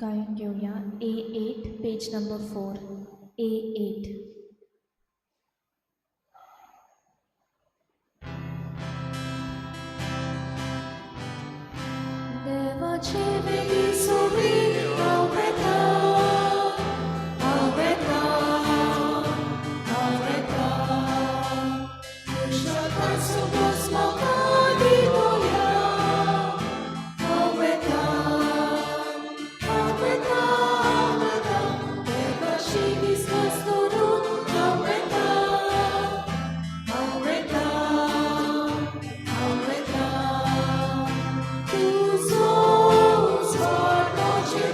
गायन घेऊया A8 page number 4 A8. देवाचे वेगळी सोबी आवडता आवडता आवडता कृष्ण सुबोस म्हाका दिलोल्या आवडता आवडता आवडता देवाशी विश्वास करून आवडता आवडता आवडता तुझो स्वार्थाचे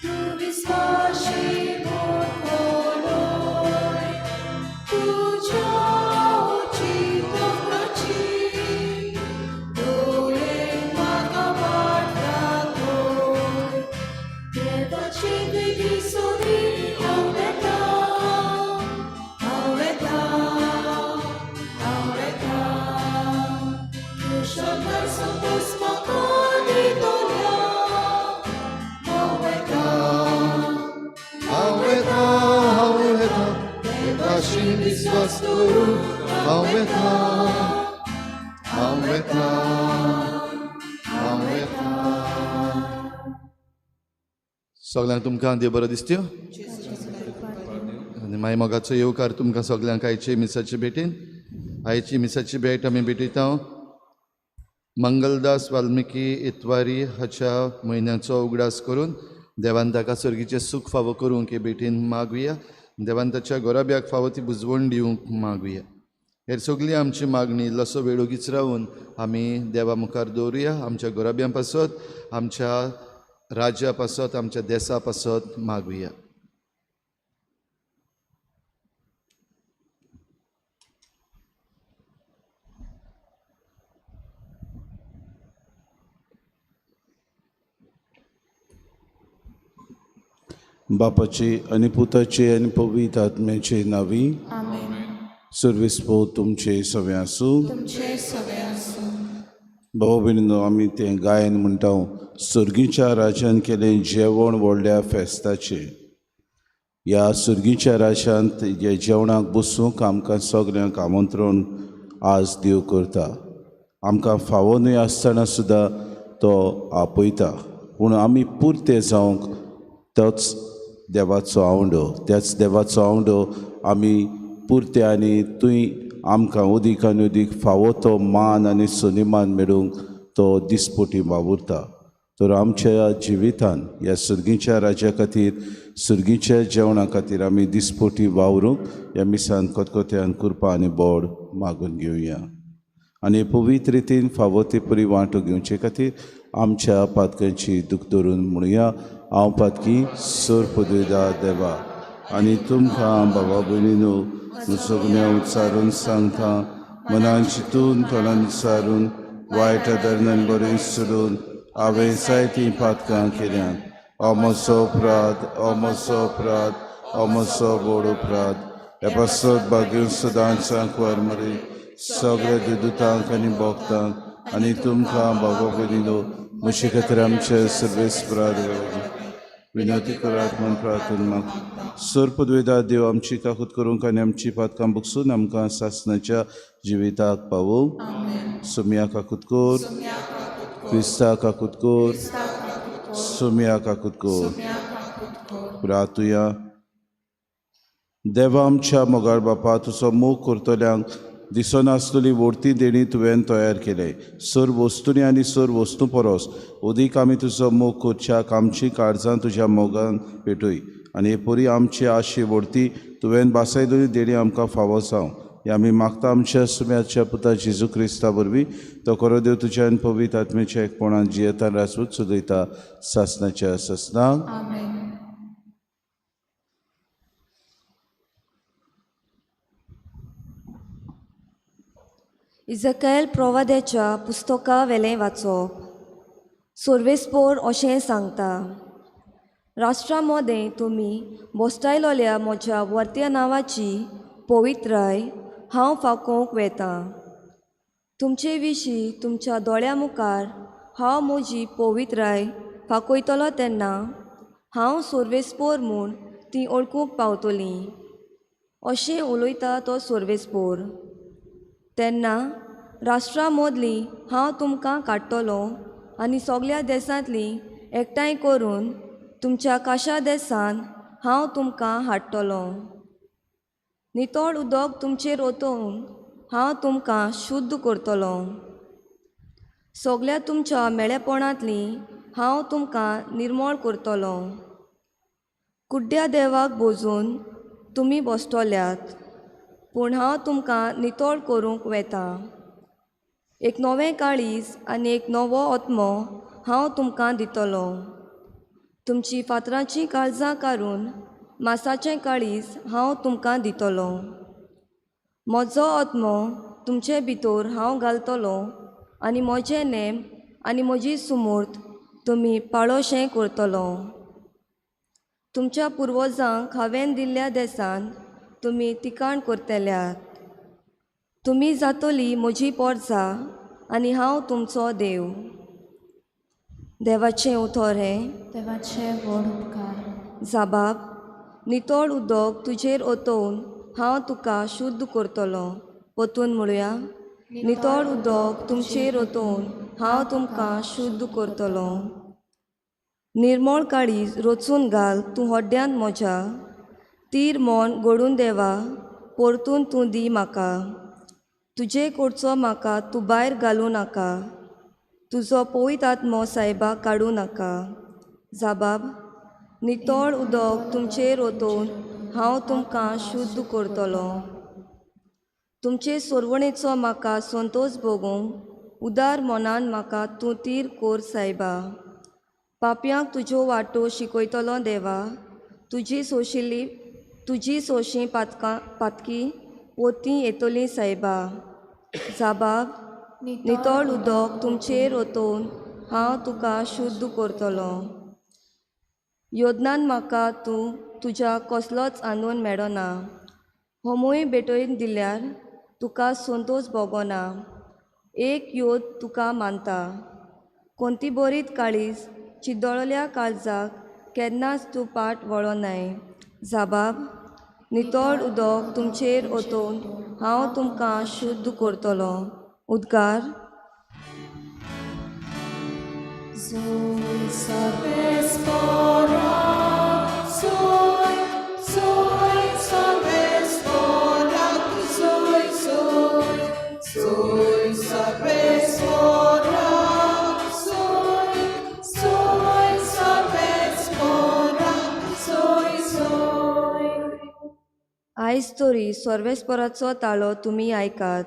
तू विश्वासी मोठोलोय तुझ्या चितकाची डोळे म्हाका वाट दाखोय देवाची वेगळी सोबी आवडटा आवडटा आवडटा कृष्ण सुबोस म्हाका दिलोल्या आवडटा आवडता आवडता देवाशी विश्वास करून आवडता आवडता आवडता. सगळ्यांक तुमकां देव बरो दिसत्यो आनी मागीर मोगाचो येवकार तुमकां सगळ्यांक आयचे मिसाचे भेटेन. आयची मिसाची भेट आमी भेटयता मंगलदास वाल्मिकी इतवारी हाच्या म्हयन्याचो उगडास करून देवान ताका सर्गीचें सूख फावो करूंक हे भेटेन मागुया. देवान ताच्या गोराब्याक फावो ती बुजवण दिवंक मागुया. हेर सगळी आमची मागणी इल्लोसो वेळ ओगीच रावून आमी देवा मुखार दवरुया. आमच्या गोराब्यां पासत आमच्या राज्या पासत आमच्या देशा पासत मागुया. बापाचे आनी पुताचे आनी पवित्र आत्म्याचे नावी आमेन. सर्विस्पो तुमचे सगळे आसूं. तुमचे सगळे आसूं. भाऊ भयणीनो, आमी तें गायन म्हणटा सर्गीच्या राजान केलें जेवण व्हडल्या फेस्ताचें. ह्या सर्गीच्या राजांत हे जेवणाक बसूंक आमकां सगळ्यांक आमंत्रण आज देव करता. आमकां फावो न्हय आसतना सुद्दां तो आपयता. पूण आमी पुरते जावंक तोच देवाचो आवंडो, त्याच देवाचो आवंडो आमी पुरते आनी तुय आमकां उदीक आनी उदीक फावो तो मान आनी सन्मान मेळूंक तो दिसपोटी वावुरता. तर आमच्या जिवितान ह्या सर्गीच्या राजा खातीर सर्गीच्या जेवणा खातीर आमी दिसपोटी वावरूंक ह्या मिसान कोतकोत्यान कृपा आनी बोड मागून घेवया. आनी पवित्र रितीन फावो ते परी वांटो घेवचे खातीर आमच्या पातकांची दूख धरून म्हणुया. हांव पातकी सोर पदवेदा देवा आनी तुमकां बाबा भयणीनो सगळ्या उच्चारून सांगता, मनान चिंतून तोंडान विचारून वायट धरणान बरें सोडून हांवें जायतीं पातकां केल्यात. हो म्हजो अपराध, हो म्हजो अपराध, हो म्हजो बोड अपराध. हे पासत भाग्यून सदांच वर मरे सगळ्या दुतांक आनी भोगतांक आनी तुमकां बाबा भयणीनो म्हजे खातीर आमचे सर्वेस्पराद विनंती करात म्हूण प्रार्थना मागता. सोर पदवेदार देव आमची काकूत करूंक आनी आमची पातकां बगसून आमकां सासणाच्या जिविताक पावोवंक. सुम्या काकूत कोर, क्रिस्ता काकूत कोर, सुम्या काकूत कोर. प्रार्थुया. देवा आमच्या मोगाळ बापा, तुजो मोग करतल्यांक दिसनासलेली व्हडती देणी तुवें तयार केले. सर वस्तूंनी आनी सर वस्तू परस उदीक आमी तुजो मोग करच्याक आमची काळजां तुज्या मोगान पेटय. आनी हे परी आमची आशी व्हडती तुवें बासायलोली देणी आमकां फावो जावं. हे आमी मागता आमच्या सुम्याच्या पुता जेजू क्रिस्ता वरवीं. तो खरो देव तुज्यान पवित्र आत्म्याच्या एकपणान जियेतान राजपूत सुदयता सासणाच्या ससनाक. आमेन. इजकेल प्रोवाद्याच्या पुस्तका वेलें वाचप. सोर्वेस्पोर अशें सांगता, राष्ट्रा मदें तुमी बोस्तायलोल्या म्हज्या वर्त्या नांवाची पवित्राय हांव फाकोवंक वेतां. तुमचे विशीं तुमच्या दोळ्या मुखार हांव म्हजी पवित्राय फाकोयतलो तेन्ना हांव सोर्वेस्पोर म्हूण ती ओळखूंक पावतलीं अशें उलयता तो सोर्वेस्पोर. तेन्ना राष्ट्रां मदलीं हांव तुमकां काडटलों आनी सगळ्या देशांतलीं एकठांय करून तुमच्या काशा देशांत हांव तुमकां हाडटलों. नितळ उदक तुमचेर ओतून हांव तुमकां शुद्ध करतलों. सगळ्या तुमच्या मेळेपणांतलीं हांव तुमकां निर्मळ करतलों. कुड्ड्या देवाक भोजून तुमी बसतल्यात, पूण हांव तुमकां नितळ करूंक वेता. एक नवें काळीज आनी एक नवो आत्मो हांव तुमकां दितलो. तुमची फातरांची काळजां काडून मांसाचें काळीज हांव तुमकां दितलो. म्हजो आत्मो तुमचे भितर हांव घालतलो आनी म्हजे नेम आनी म्हजी सुमूर्त तुमी पाळोशें करतलो. तुमच्या पुर्वजांक हांवें दिल्ल्या देशांत तुमी तिकाण करतल्यात. तुमी जातलीं म्हजी पोरजां आनी हांव तुमचो देव. देवाचें उतर हें. देवाचे व्हड उपकार. जाबाब, नितळ उदक तुजेर ओतून हांव तुका शुद्ध करतलो. पोतून म्हणुया, नितळ उदक तुमचेर ओतून हांव तुमकां शुद्ध करतलो. निर्मळ काळीज रचून घाल तूं हड्ड्यांत म्हज्या. तीर मन घडून देवा परतून तूं दी म्हाका. तुजे कडचो म्हाका तूं भायर घालूं नाका. तुजो पवित्र आत्मो सायबाक काडूं नाका. जाबाब, नितळ उदक तुमचेर ओतून हांव तुमकां शुद्ध करतलो. तुमचे सोरवणेचो म्हाका संतोश भोगूंक उदार मनान म्हाका तूं तीर कोर सायबा. पापयांक तुज्यो वाटो शिकयतलो देवा. तुजी सोंशीं पातकी पोतीं येतलीं सायबा. जाबाब, नितळ उदक तुमचेर ओतून हांव तुका शुद्ध करतलो. योजनान म्हाका तूं तुज्या कसलोच आनंद मेळना. होमूय भेटोवन दिल्यार तुका संतोश भोगना. एक योद तुका मानता. कोणती बरीत काळीज चिद्दळल्या काळजाक केन्नाच तूं पाट वळोनाय. जाबाब, नितळ उदक तुमचेर ओतून हांव तुमकां शुद्ध करतलो. उद्गार. आयज तरी सर्वेस्पराचो ताळो तुमी आयकात.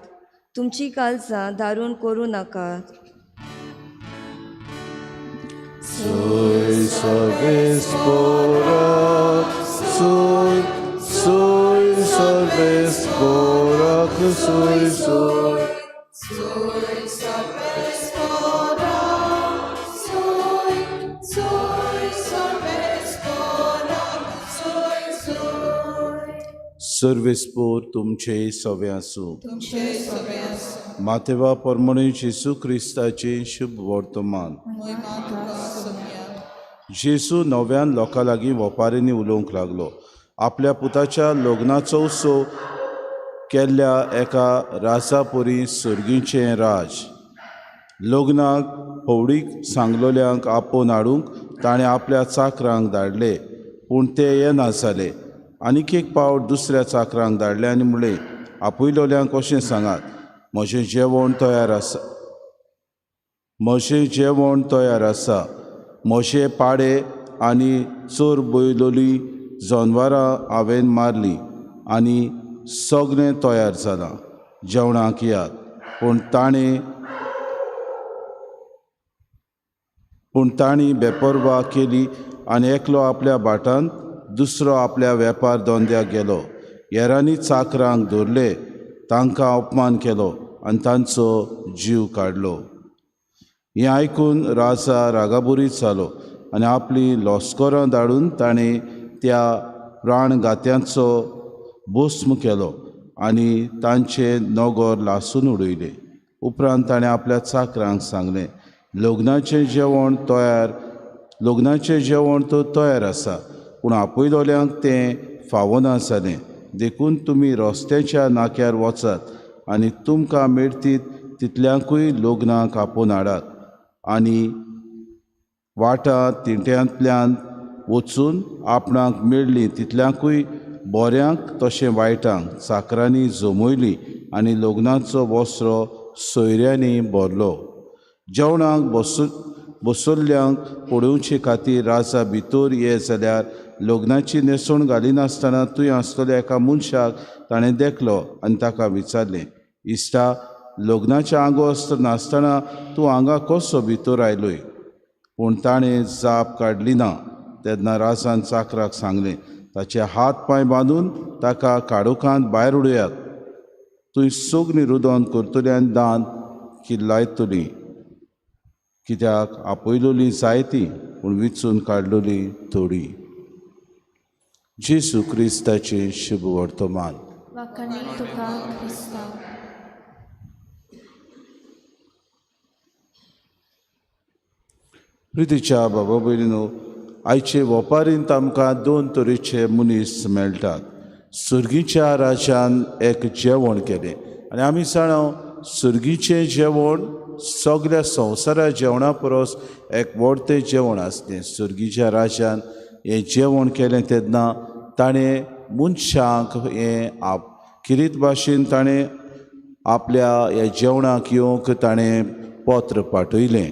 तुमची काळजां दारूण करूं नाकात. Soy Sorbespora, soy Sorbespora, soy. Soy Sorbespora, soy Sorbespora, soy. सर्वेस्पोर तुमचे सवे आसूं. मातेवा परमणी जेसू क्रिस्ताचे शुभ वर्तमान. जेसू नव्यान लोकां लागीं ओपारींनी उलोवंक लागलो. आपल्या पुताच्या लग्नाचो उत्सव केल्ल्या एका राजापोरी सर्गीचें राज. लग्नाक होवडीक सांगलोल्यांक आपोवन हाडूंक ताणें आपल्या चाकरांक धाडले, पूण ते येना जाले. आनीक एक पावट दुसऱ्या चाकरांक धाडलें आनी म्हणलें, आपयलोल्यांक अशें सांगात, म्हजें जेवण तयार आसा. म्हजे पाडे आनी चोर बैलोली जनवरां हांवें मारलीं आनी सगळें तयार जालां. जेवणाक यात. पूण तांणी बेपरवा केली आनी एकलो आपल्या भाटांत, दुसरो आपल्या वेपार धंद्याक गेलो. हेरांनी चाकरांक धरले, तांकां अपमान केलो आनी तांचो जीव काडलो. हें आयकून राजा रागाबुरीत जालो आनी आपली लॉस्करां धाडून ताणें त्या प्राणघात्यांचो भस्म केलो आनी तांचे नोगोर लासून उडयले. उपरांत ताणें आपल्या चाकरांक सांगलें, लग्नाचें जेवण तयार लग्नाचें जेवण तो तयार आसा पूण आपयलोल्यांक तें फावना जालें देखून तुमी रस्त्याच्या नाक्यार वचात आनी तुमकां मेळटीत तितल्यांकूय लग्नाक आपोवन हाडात आनी वाटां तिंट्यांतल्यान वचून आपणाक मेळ्ळीं तितल्यांकूय बऱ्यांक तशें वायटांक चाकरांनी जमयलीं आनी लग्नाचो वस्रो सोयऱ्यांनी भरलो. जेवणाक बसयल्ल्यांक पळोवचे खातीर राजा भितर ये जाल्यार लग्नाची न्हेसोण घालिनासतना थंय आसलेल्या एका मनशाक ताणें देखलो आनी ताका विचारलें, इश्टा, लग्नाचें आगोस्त नासतना तूं हांगा कसो भितर आयलोय? पूण ताणें जाप काडली ना. तेन्ना राजान चाकराक सांगलें, ताचे हात पांय बांदून ताका काडूकांत भायर उडयात. थंय सगळीं रुदोन करतल्यांनी दान की लायतलीं, कित्याक आपयलोलीं जायतीं पूण विचून काडलोलीं थोडीं. जेसू क्रिस्ताचें शुभ वर्तमान. वाकणे तुका क्रिस्ता. प्रितीच्या बाबा भयणीनो, आयचे वपारींत आमकां दोन तरेचे मनीस मेळटात. सुर्गीच्या राज्यान एक जेवण केलें आनी आमी जाणो सुर्गीचें जेवण सगळ्या संवसारा जेवणा परस एक व्हडलें जेवण आसलें. सुर्गीच्या राज्यान हें जेवण केलें तेन्ना ताणें मनशांक किरीत भाशेन ताणें आपल्या ह्या जेवणाक येवंक ताणें पत्र पाठयलें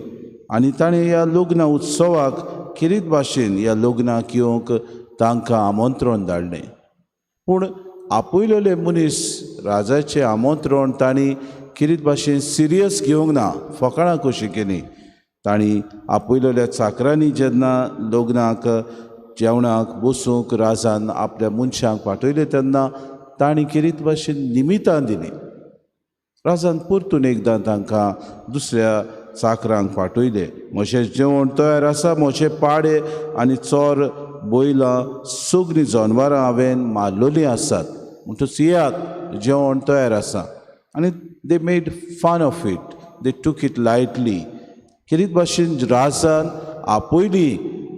आनी ताणें ह्या लग्न उत्सवाक किरीत भाशेन ह्या लग्नाक येवंक तांकां आमंत्रण धाडलें. पूण आपयलेले मनीस राजाचें आमंत्रण तांणी किरीत भाशेन सिरियस घेवंक ना, फकाणां कशीं केलीं. तांणी आपयलेल्या चाकरांनी जेन्ना लग्नाक जेवणाक बसूंक राजान आपल्या मनशांक पाठयलें तेन्ना तांणी किरीत भाशेन निमितां दिलीं. राजान परतून एकदां तांकां दुसऱ्या चाकरांक पाठयलें, म्हजें जेवण तयार आसा, म्हजे पाडे आनी चोर बैलां सगळीं जनवरां हांवें मारलोलीं आसात, म्हणटच येयात, जेवण तयार आसा. आनी they made fun of it, they took it lightly. किरीत भाशेन राजान आपयलीं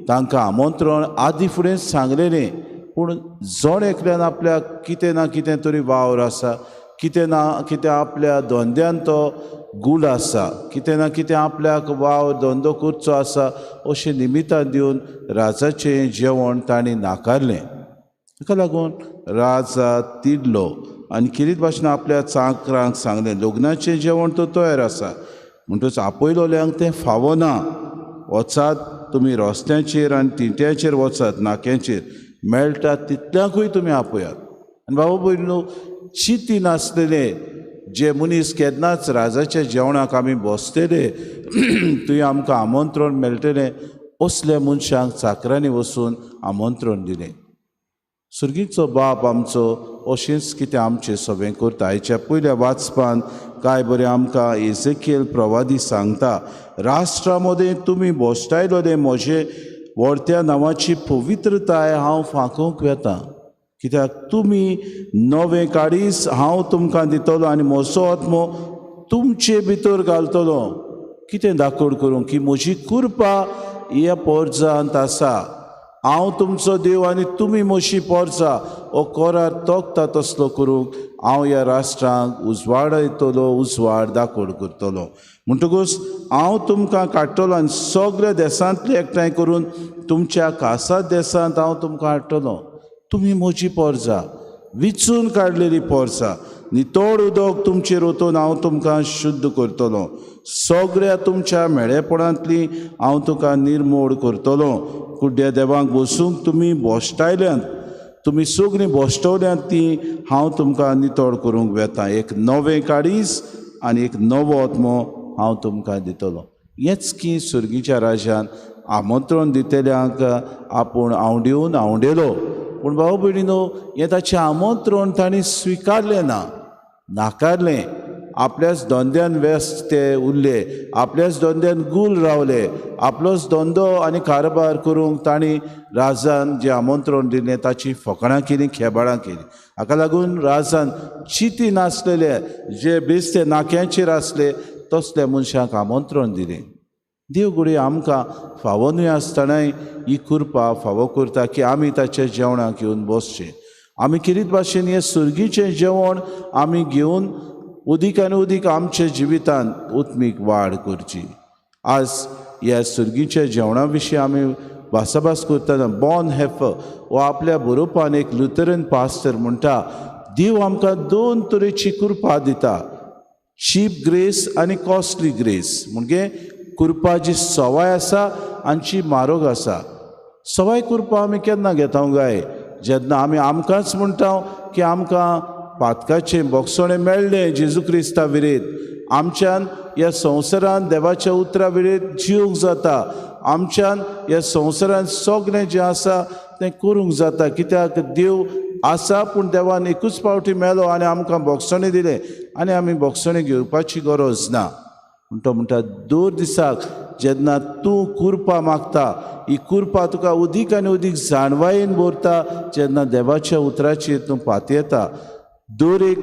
तांकां आमंत्रण आदीं फुडें सांगलेलें, पूण जण एकल्यान आपल्याक कितें ना कितें तरी वावर आसा, कितें ना कितें आपल्या धंद्यान तो गूढ आसा, कितें ना कितें आपल्याक वावर धंदो करचो आसा, अशें निमितां दिवन राजाचें जेवण तांणी नाकारलें. ताका लागून राजा तिडलो आनी किरीत भाशेन आपल्या चाकरांक सांगलें, लग्नाचें जेवण तो तयार आसा, म्हणटच आपयलोल्यांक तें फावना. वचात, तुमी रस्त्याचेर आनी तिट्याचेर वचात, नाक्यांचेर मेळटा तितल्यांकूय तुमी आपयात. आनी बाबा भयणीनो, चिंती नासलेले जे मनीस केन्नाच राजाच्या जेवणाक आमी बसतले थंय आमकां आमंत्रण मेळटलें, असल्या मनशांक चाकरांनी वचून आमंत्रण दिलें. सुर्गीचो बाप आमचो अशेंच कितें आमचें सगळें करता. आयच्या पयल्या वाचपान काय बरें आमकां एझेकियेल प्रवादी सांगता, राष्ट्रा मदें तुमी बोश्टायलोले म्हजे व्हडत्या नांवाची पवित्रताय हांव फांकोवंक वेता, कित्याक तुमी नवें काडीस हांव तुमकां दितलो आनी म्हजो आत्मो तुमचे भितर घालतलो. कितें दाखोड करूं की म्हजी कृपा ह्या पोरजांत आसा. हांव तुमचो देव आनी तुमी म्हजी पोरजां. हो कोरार तोखता तसलो करूंक हांव ह्या राष्ट्रांक उजवाडयतलो, उजवाड दाखोड करतलो. म्हणटकूच हांव तुमकां काडटलो आनी सगळ्या देशांतले एकठांय करून तुमच्या खासा देशांत हांव तुमकां हाडटलो. तुमी म्हजी पोरजां, विचून काडलेलीं पोरजां. नितोड उदक तुमचेर वतून हांव तुमकां शुद्ध करतलो. सगळ्या तुमच्या मेळेपणांतलीं हांव तुका निर्मूळ करतलो. कुड्ड्या देवांक बसूंक तुमी बोश्टायल्यांत, तुमी सगळीं बोश्टवल्यांत तीं हांव तुमकां नितोड करूंक वेता. एक नवें काडीस आनी एक नवो आत्मो हांव तुमकां दितलो. हेंच की सुर्गीच्या राज्यान आमंत्रण दितेल्यांक आपूण आवडिवन आवडेलो. पूण भाव भयणीनो, हें ताचें आमंत्रण तांणी स्विकारलें ना, नाकारलें. आपल्याच धंद्यान व्यस्त ते उरले, आपल्याच धंद्यान गूल रावले. आपलोच धंदो आनी कारबार करूंक तांणी राजान जें आमंत्रण दिलें ताची फकाणां केलीं, खेबाळां केलीं. हाका लागून राजान चिंती नासलेले जे बेश्टे नाक्यांचेर आसले तसल्या मनशांक आमंत्रण दिलें. देव घडये आमकां फावो न्हय आसतनाय ही कृपा फावो करता की आमी ताच्या जेवणाक येवन बसचें. आमी किरीत भाशेन हें सुर्गीचें जेवण आमी घेवन उदीक आनी उदीक आमच्या जिवितांत उत्मीक वाड करची. आज ह्या सुर्गीच्या जेवणा विशीं आमी भासाभास करतना बॉन हेफर हो आपल्या बरोवपान एक लुथरन पास्टर म्हणटा, देव आमकां 2 तरेची कृपा दिता, चीप ग्रेस आनी कॉस्टली ग्रेस. म्हणजे कृपा जी सवाय आसा आनी जी म्हारग आसा. सवाय कृपा आमी केन्ना घेता काय? जेन्ना आमी आमकांच म्हणटा की आमकां पातकाचें बोगसणें मेळ्ळें जेजू क्रिस्ता विरेत, आमच्यान ह्या संवसारांत देवाच्या उतरा विरेत जिवंक जाता, आमच्यान ह्या संवसारांत सगळें जें आसा तें करूंक जाता. कित्याक देव आसा पूण देवान एकूच फावटी मेलो आनी आमकां बोगसणें दिलें आनी आमी बोगसणें घेवपाची गरज ना. तो म्हणटा दर दिसाक जेन्ना तूं कृपा मागता, ही कृपा तुका उदीक आनी उदीक जाणवायेन भरता. जेन्ना देवाच्या उतराचेर तूं पातयेता, दर एक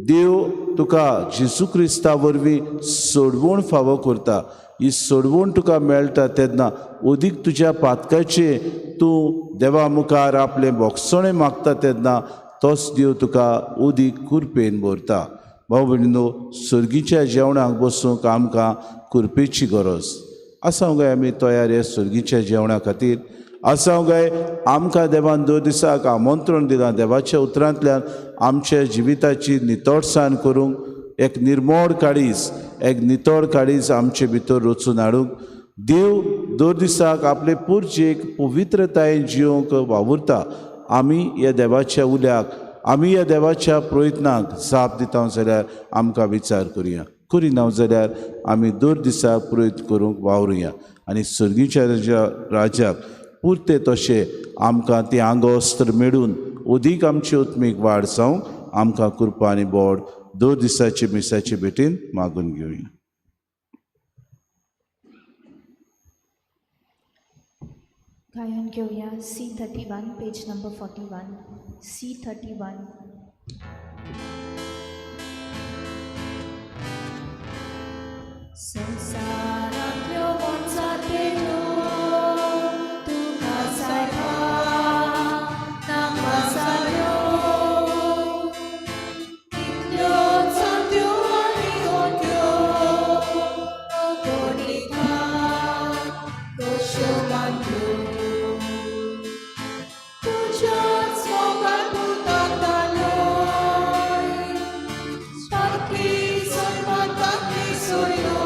देव तुका जेजू क्रिस्ता वरवीं सोडवण फावो करता. ही सोडवण तुका मेळटा तेन्ना उदीक तुज्या पातकाचेर तूं देवा मुखार आपलें बोगसणें मागता तेन्ना तोच देव तुका उदीक कृपेन भरता. भाव भयणीनो, सुर्गीच्या जेवणाक बसूंक आमकां कृपेची गरज आसा काय? आमी तयार हे सुर्गीच्या जेवणा खातीर आसा काय? आमकां देवान 2 दिसाक आमंत्रण दिलां देवाच्या उतरांतल्यान आमच्या जिविताची नितळसाण करूंक, एक निर्मळ काळीज, एक नितळ काळीज आमचे भितर रचून हाडूंक. देव 2 दिसाक आपले पुर्जेक पवित्रतायेन जिवंक वावुरता. आमी ह्या देवाच्या उल्याक, आमी ह्या देवाच्या प्रयत्नाक जाप दिता जाल्यार आमकां विचार करुया. करिना जाल्यार आमी 2 दिसाक प्रयत्न करूंक वावरुया आनी सुर्गीच्या राजाक पुरते तशें आमकां तें आंगोस्त्र मेळून उदीक आमची उत्मीक वाड जावंक आमकां कृपा आनी बोड 2 दिसाचे मिसाचे भेटेन मागून घेवया. गायन घेऊया C31 पेज नंबर 41. C31. संसारांतल्यो वंचातेल्यो तुका सारका नाका जाल्यो, कितल्यो चांत्यो आनी ओट्यो गोडिता कश्यो बांदल्यो. तुज्याच मोगान पुतातालोय सारकी सन्मातांनी सोयलो.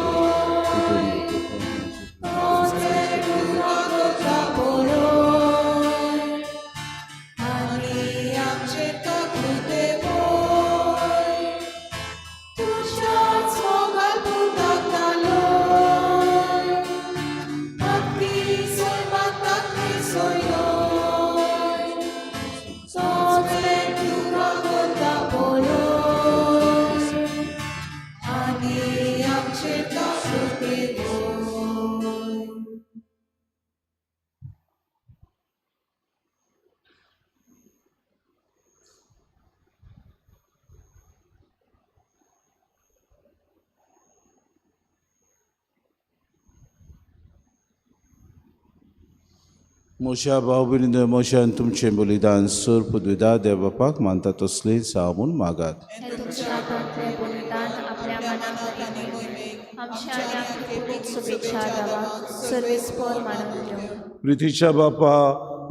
म्हज्या भाव भयणीनो, म्हज्यान तुमचें बलिदान सर पदवीदार देव बापाक मानता तसलें जावून मागात. हे तुमच्या हातांतलें बलिदान आपल्या मनात आनी मोहिमेक आमच्या आनी आमच्या कुडीक शुभेच्छा देवाक सर्वेस्पर मानून घेवं. प्रितीच्या बापा,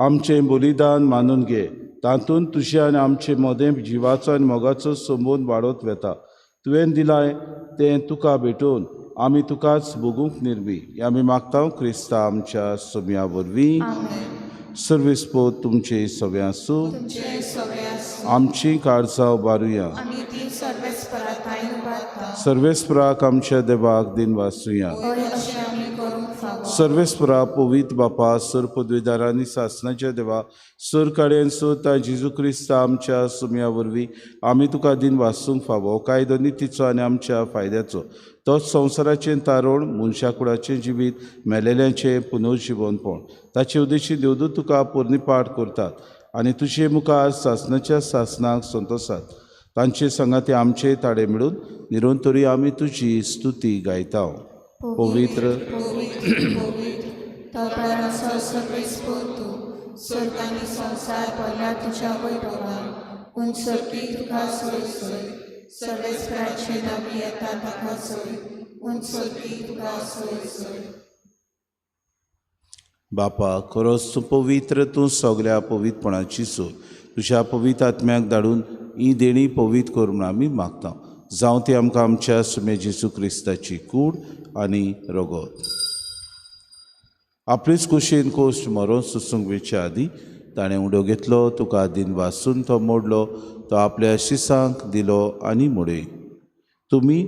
आमचें बलिदान मानून घे. तातूंत तुजें आनी आमचें मोदें जिवाचो आनी मोगाचो संबंद वाडत वेता. तुवें दिलाय तें तुका भेटोवन आमी तुकाच भोगूंक निर्मी. आमी मागता क्रिस्ता आमच्या सोम्या वरवीं. सर्वेस्पर तुमचे सगळे आसूं. आमची काळजां उबारुया. सर्वेस्पराक आमच्या देवाक दिन वाचुया. सर्वेस्परा पवित्र बापा, सर पदवीदारांनी सासणाच्या देवा, सर कडेन सोता जेजू क्रिस्ता आमच्या सुम्या वरवीं आमी तुका दिन वाचूंक फावो. कायदो नितीचो आनी आमच्या फायद्याचो. तोच संवसाराचें तारण, मनशाकुळाचें जिवीत, मेलेल्यांचें पुनर्जिवनपण. ताचे उद्देशी देवदूत तुका पोरनिपाट करतात आनी तुजे मुखार सासणाच्या सासणाक संतोसात. तांचे संगाती आमचे ताडे मेळून निरंतरी आमी तुजी स्तुती गायता. पवित्र तोपरांचो सगळे स्फोर्तू स्वर्ग आनी संसार पडला तुज्या वैभवान उंचरकी तुका सोय सोय सर्वेस्पराचे नामी येता ताका सोय उंचरकी तुका सोय सोय बापा खरोच तूं पवित्र, तूं सगळ्या पवित्रपणाची सोय तुज्या पवित्र आत्म्याक धाडून ही देणी पवित्र कर म्हूण आमी मागता. जावं ती आमकां आमच्या सुमे जेजू क्रिस्ताची कूड आनी रगत. आपलीच कुशीन कोश्ट मरोन सुसूंक वेच्या आदी ताणें उडो घेतलो, तुका आदीन वासून तो मोडलो, तो आपल्या शिसांक दिलो आनी मोडय. तुमी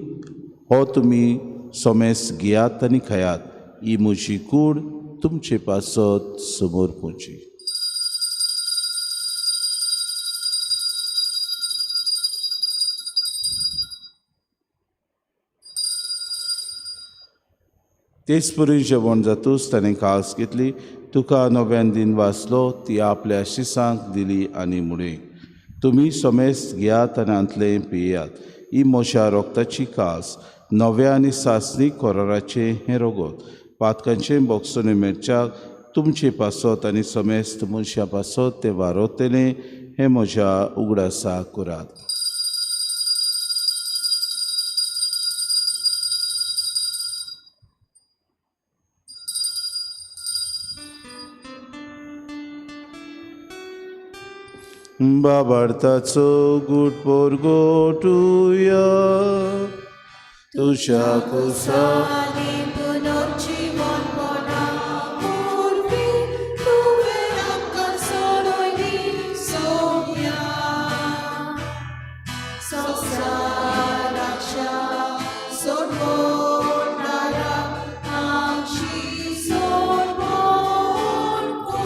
सोमेस घेयात आनी खायात. ही म्हजी कूड तुमचे पासत समोर पोंची. तेच परी जेवण जातूच ताणें कास घेतली, तुका नव्यान दिन वाचलो, ती आपल्या शिसांक दिली आनी मुडे. तुमी सोमेस घेयात आनी आंतले पियेयात. ही म्हज्या रोगताची कास, नव्या आनी सासणीक कोराराचें हें रगत. पातकांचें बोगसून मेरच्याक तुमचे पासत आनी सोमेस तुमच्या पासत तें वारोतलें हें म्हज्या उगडासाक करात. बाबार्थाचो गुटपोर गोटुया तुझ्या कुसा आनी पुनर्जीवन पडा उर्बी तुवें आमकां सोडोयली सोम्या संवसाराच्या सोडवणारा आमची सोडवण कर.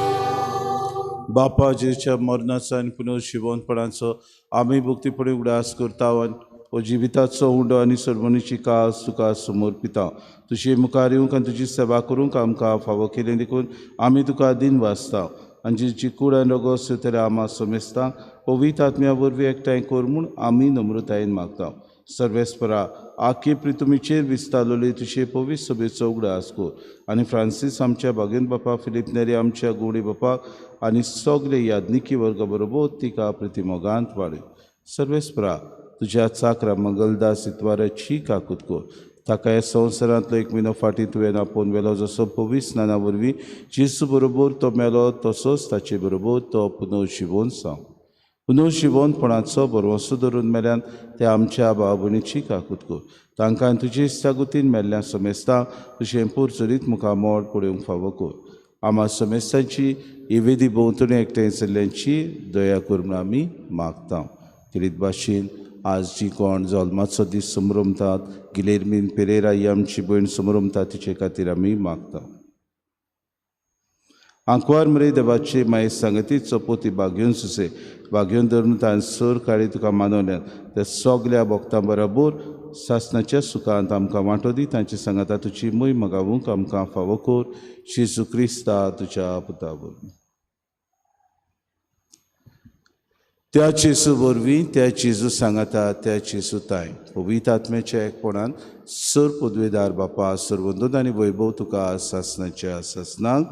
बापा जेच्या मरणाचो आनी पुनर्जीवनपणाचो आमी भुक्तीपणे उगडास करता व जिविताचो उंडो आनी सरमणीची कास तुका समर्पिता. तुजे मुखार येवंक आनी तुजी सेवा करूंक आमकां फावो केलें देखून आमी तुका दिन वाचता आनी जी कूड आनी रगत सुतरे आमा समेस्ता पवित्र आत्म्या वरवीं एकठांय कर म्हूण आमी नम्रतायेन मागता. सर्वेस्परा आख्खे प्रितुमीचेर विस्तारलेली तुजे पवित्र सभेचो उगडास कर आनी फ्रांसीस आमच्या बागेन बापा, फिलीप नेरी आमच्या गोडी बापाक आनी सगळे यादनिकी वर्गा बरोबर तिका प्रतिमोगांत वाडय. सर्वेस्परा तुज्या चाकरा मंगलदास इतवाराची काकूत कर. ताका ह्या संवसारांतलो एक म्हयनो फाटीं तुवें आपोवन वेलो जसो पवित्र स्नाना वरवीं जेजू बरोबर तो मेलो तसोच ताचे बरोबर तो पुनर्जीवन जावं. पुनर्जीवनपणाचो बरवंसो धरून मेल्यान ते आमच्या भाव भयणीची काकूत कर. तांकां तुजे इश्टागुतीन मेल्ल्या समेस्ता तुजें पुरचुरीत मुखामोड पळोवंक फावो कर. आमा समेस्तांची इवेदी भोंवतणी एकठांय जाल्ल्यांची दया कर म्हूण आमी मागता. किरीत भाशेन आज जी कोण जल्माचो दीस समरमतात, गिलेर्मीन पेरेरा ही आमची भयण समरमता, तिचे खातीर आमी मागता. आंकवार मरे देवाचे माये सांगतीचो पोती भाग्योन सुसे भाग्योन धरून तांण सर काळी तुका मानवल्यात त्या सगल्या भक्तां बरोबर सासणाच्या सुखांत आमकां वांटो दी. तांचे सांगाता तुजी मोहीम गावूंक आमकां फावो कर. जेजू क्रिस्ता तुज्या पुता वरवीं. त्या जेजू वरवीं, त्या जेजू सांगाता, त्या जेजू ताय पवित्र आत्म्याच्या एकपणान सर पदवेदार बापा, सर्वंदोद आनी वैभव तुका सासणाच्या सासणाक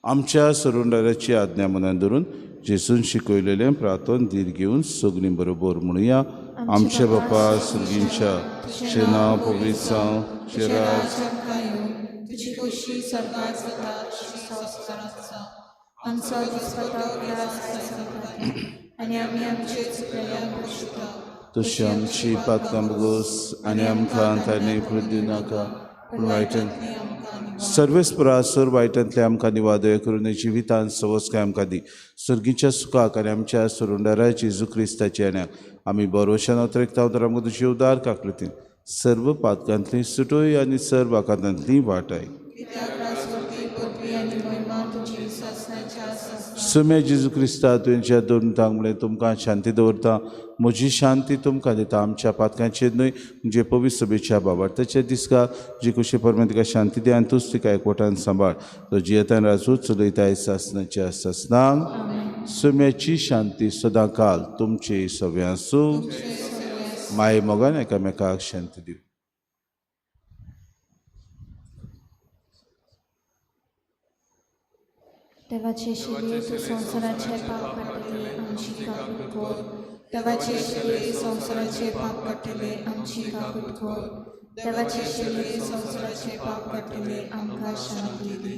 आमच्या सरोंडाराची आज्ञा मनान धरून जेजून शिकयलेलें प्रार्थन धीर घेवन सगळीं बरोबर म्हणुया. आमच्या बापा सुर्गींच्या तुजें नांव पवित्र जावं, तुजें राज तुजी खुशी स्वर्गांत जाता तशी संवसारांत जावं. आमचो दिसपतो ग्यास आनी आमी आमचे चुकलेल्यांक बक्षिता. तशी आमची पातकां बगोस आनी आमकां ताणें फूट दिवं नाका पूण वायटांतली सर्वेस्परा सर वायटांतले आमकां निवादय करून जिवितांत सवस्काय आमकां दी. सर्गीच्या सुखाक आनी आमच्या सरोंडारा जेजू क्रिस्ताचे आन्याक आमी बरोशान अतिरिक्ता तर आमकां तुजी उदार काकलुतीन सर्व पातकांतली सुटोय आनी सर्व वाकांतली वाटाय. सुमे जेजू क्रिस्ता तुवेंच्या दोन तांगडे तुमकां शांती दवरता. म्हजी शांती तुमकां दिता. आमच्या पातकांचेर न्हय म्हणजे पवित्र सभेच्या बाबार्थाच्या दिसका जी खुशी परमेन तिका शांती दी आनी तूंच तिका एकवटान सांबाळ. तो जियेतान राजूच चलयताय सासणाच्या सासणांक. सुम्याची शांती सदां काल तुमचे सगळ्यां आसूं. माये मोगान एकामेकाक शांती दिवं. देवाचे शिले तू संसाराचे पाप काढले आमची काकूट कर. देवाचे शिले संसाराचे पाप काढले आमची काकूट कर. देवाचे शिले संसाराचे पाप काढले आमकां शांती दी.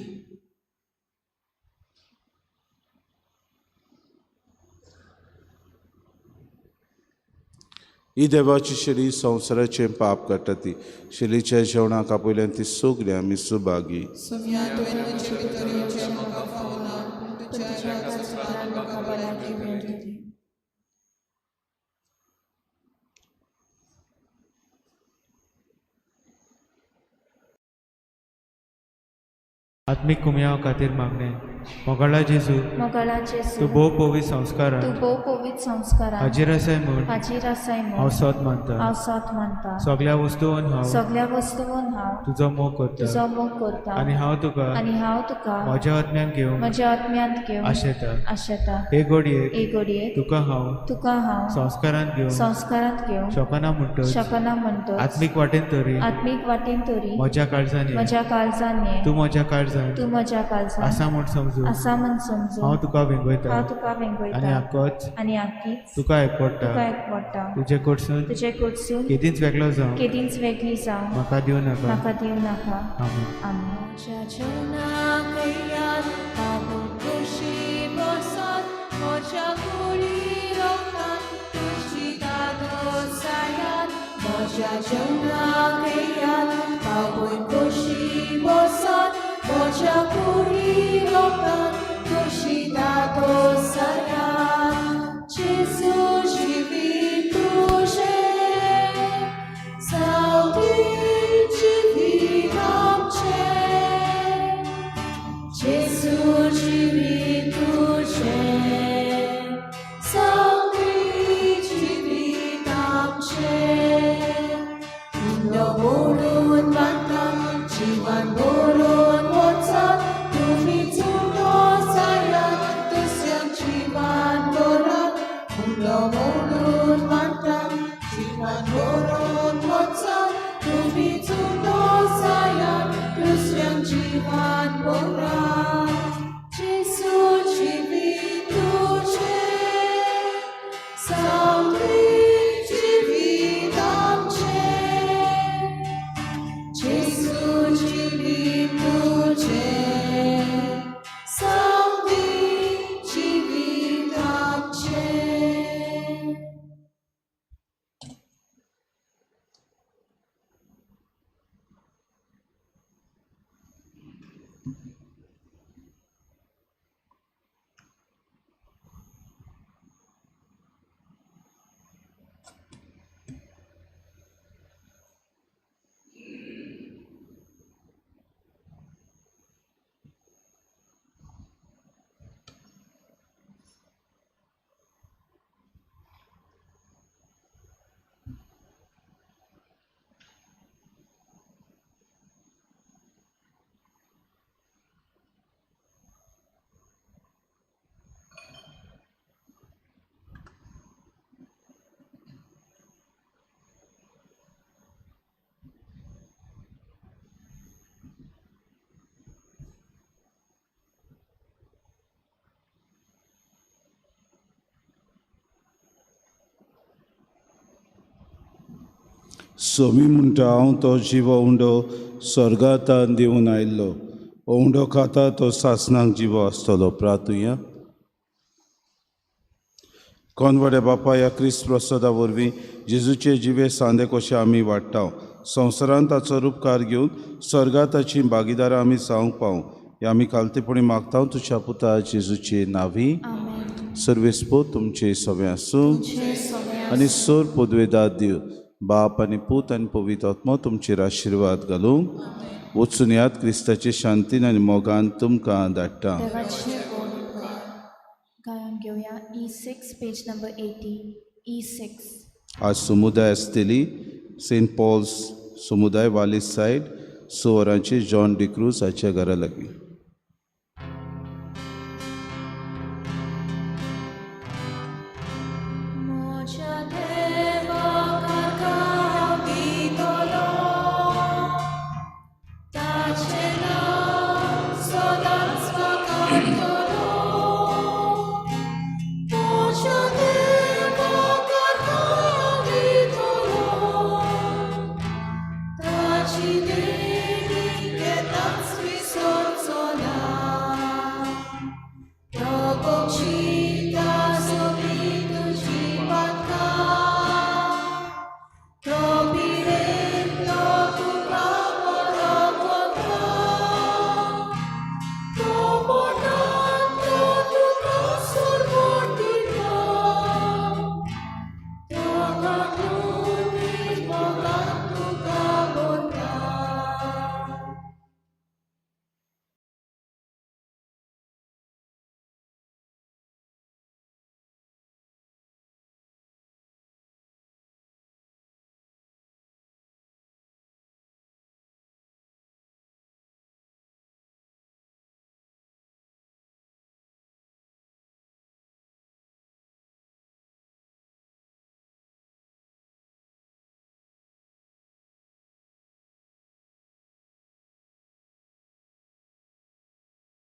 ही देवाची शिली संवसाराचे पाप काडटा ती. शिलीच्या जेवणाक आपयल्यान ती सगळी आमी सुभागी. सुम्या तुवें भितर येवचें म्हाका फावना, पूण तुज्या काळजांतल्यान म्हाका भलायकी मेळटली. आत्मिक कुमयाव खातीर मागणे. मोगाळा जेजू, मोगाळा जेजू, तू भोव पवित्र संस्कारान तू भोव पवित्र संस्कारान हाजीर आसाय म्हूण हाजीर आसाय हांव म्हूण सोत मानता. हांव सोत मानता. सगळ्या वस्तूंन हांव सगळ्या वस्तूंन हांव तुजो मोग करता तुजो मोग करता. आनी हांव तुका आनी हांव तुका म्हज्या आत्म्यान घेवन म्हज्या आत्म्यांत घेवन आशेता. आशेता. हे घडयेक एक घडयेक तुका हांव हांव संस्कारान घेवन संस्कारांत घेवन शोकना म्हणटच शकना म्हणटच आत्मीक वाटेन तरी आत्मीक वाटेन तरी म्हज्या काळजांनी म्हज्या काळजान ये. तू म्हज्या काळजान तू म्हज्या काळजान आसा म्हूण समजू आसा म्हूण समजून हांव तुका वेंगयता हांव तुका आनी वेंगयता आक्कोच आनी आख्खीच तुका एकपडटा. तुका एकवडटा. तुजे कडसून तुजे कडसून केदींच वेगळो जावं केदींच वेगळी जावं म्हाका दिवं नाका. म्हाका दिवं नाका. आमीन. आमीन. म्हज्या जेवणाक येयात, हांव खोशी बसत, म्हज्या कुडी रोखतात, तुजी दादो सायात. म्हज्या जेवणाक येयात, हांव खोशी बसत, म्हज्या कुडी रोखतात, तुजी दादो सायात. जेजू जिवीत तुजें, सावळी जिवीत आमचें. जेजू जिवीत तुजें, सावळी जिवीत आमचें. उलो मोडून बांदतात, जिवान भरून वचत, तुमी चुडो जायात, दुसऱ्यांक जिवान दवरात. उलो मोडून बांदतात, जिवान भरून वचत, तुमी चुडो जायात, दुसऱ्यांक जिवान दवरात. जेजू जिवीत तुजें, सावळी जिवीत आमचें. जेजू जिवीत तुजें, सावळी जिवीत आमचें. सोमी म्हणटा हांव तो जिवो उंडो स्वर्गांतान दिवन आयिल्लो. हो उंडो खाता तो सासणाक जिवो आसतलो. प्रार्थुया. कोनवडे बापा, ह्या क्रिस्त प्रसादा वरवीं जेजूचे जिवे सांदे कशे आमी वाडटा. संवसारांत ताचो उपकार घेवन स्वर्गांत ताची भागीदारां आमी जावंक पावूं. हे आमी खालतेपणी मागता तुज्या पुता जेजूचे नांवी. सर्वेस्पो तुमचे सवे आसूं आनी सोर पदवेदाद दिव. बाप आनी पूत आनी पवित्र आत्मा तुमचेर आशिर्वाद घालूं. वचून यात क्रिस्ताचे शांतीन आनी मोगान तुमकां धाडटा. गायन घेवया E6 पेज नंबर 80. E6. आज समुदाय आसतली सेंट पॉल्स समुदाय वालीस सायड 6 वरांचेर जॉन डिक्रूज हाच्या घरा लागीं. मोच्या देवा देवाचे